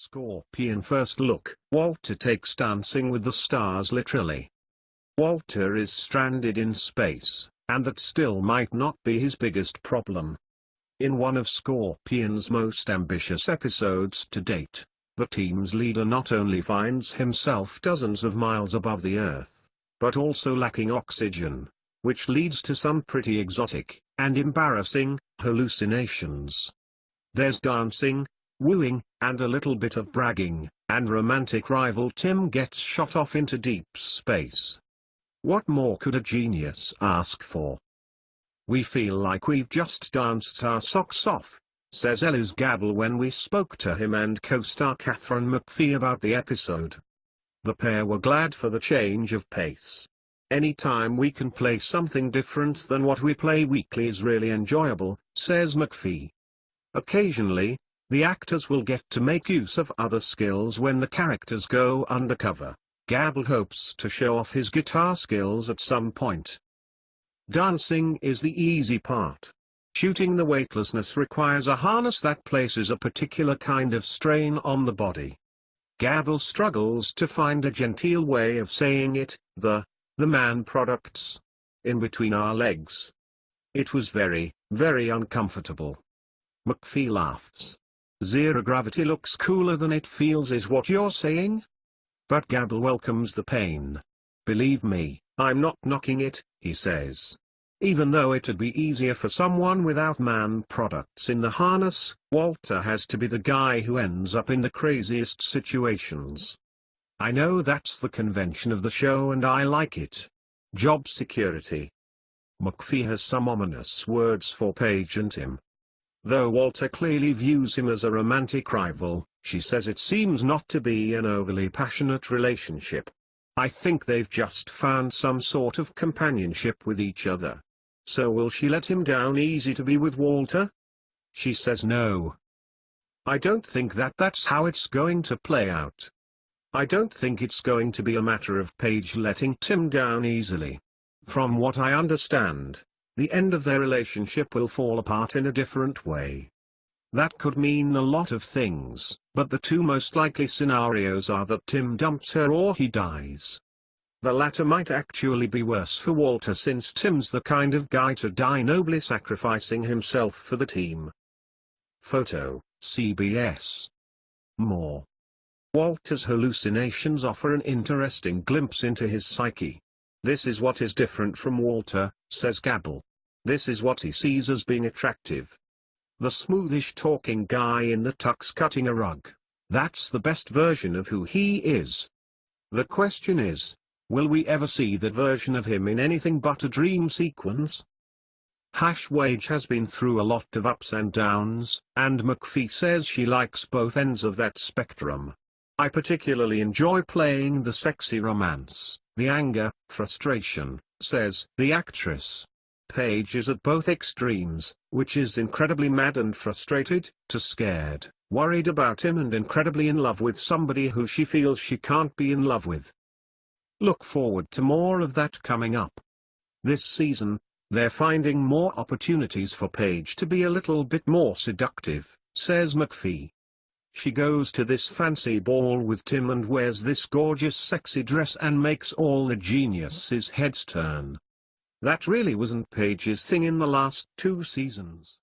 Scorpion first look. Walter takes Dancing with the Stars literally. Walter is stranded in space, and that still might not be his biggest problem. In one of Scorpion's most ambitious episodes to date, the team's leader not only finds himself dozens of miles above the Earth, but also lacking oxygen, which leads to some pretty exotic, and embarrassing, hallucinations. There's dancing, wooing, and a little bit of bragging, and romantic rival Tim gets shot off into deep space. What more could a genius ask for? "We feel like we've just danced our socks off," says Ellis Gabble when we spoke to him and co-star Katharine McPhee about the episode. The pair were glad for the change of pace. "Any time we can play something different than what we play weekly is really enjoyable," says McPhee. Occasionally, the actors will get to make use of other skills when the characters go undercover. Gabble hopes to show off his guitar skills at some point. Dancing is the easy part. Shooting the weightlessness requires a harness that places a particular kind of strain on the body. Gabble struggles to find a genteel way of saying it, the man products. In between our legs. It was very, very uncomfortable. McPhee laughs. "Zero gravity looks cooler than it feels is what you're saying?" But Gabble welcomes the pain. "Believe me, I'm not knocking it," he says. "Even though it'd be easier for someone without man products in the harness, Walter has to be the guy who ends up in the craziest situations. I know that's the convention of the show and I like it. Job security." McPhee has some ominous words for Paige and Tim. Though Walter clearly views him as a romantic rival, she says it seems not to be an overly passionate relationship. "I think they've just found some sort of companionship with each other. So will she let him down easy to be with Walter?" She says no. "I don't think that's how it's going to play out. I don't think it's going to be a matter of Paige letting Tim down easily. From what I understand, the end of their relationship will fall apart in a different way. That could mean a lot of things, but the two most likely scenarios are that Tim dumps her or he dies. The latter might actually be worse for Walter since Tim's the kind of guy to die nobly, sacrificing himself for the team." Photo, CBS. More. Walter's hallucinations offer an interesting glimpse into his psyche. "This is what is different from Walter," says Gabble. "This is what he sees as being attractive. The smoothish talking guy in the tux cutting a rug. That's the best version of who he is. The question is, will we ever see that version of him in anything but a dream sequence?" Wage has been through a lot of ups and downs, and McPhee says she likes both ends of that spectrum. "I particularly enjoy playing the sexy romance, the anger, frustration," says the actress. Paige is at both extremes, which is incredibly mad and frustrated, to scared, worried about him and incredibly in love with somebody who she feels she can't be in love with. Look forward to more of that coming up. This season, they're finding more opportunities for Paige to be a little bit more seductive, says McPhee. She goes to this fancy ball with Tim and wears this gorgeous sexy dress and makes all the geniuses' heads turn. That really wasn't Paige's thing in the last 2 seasons.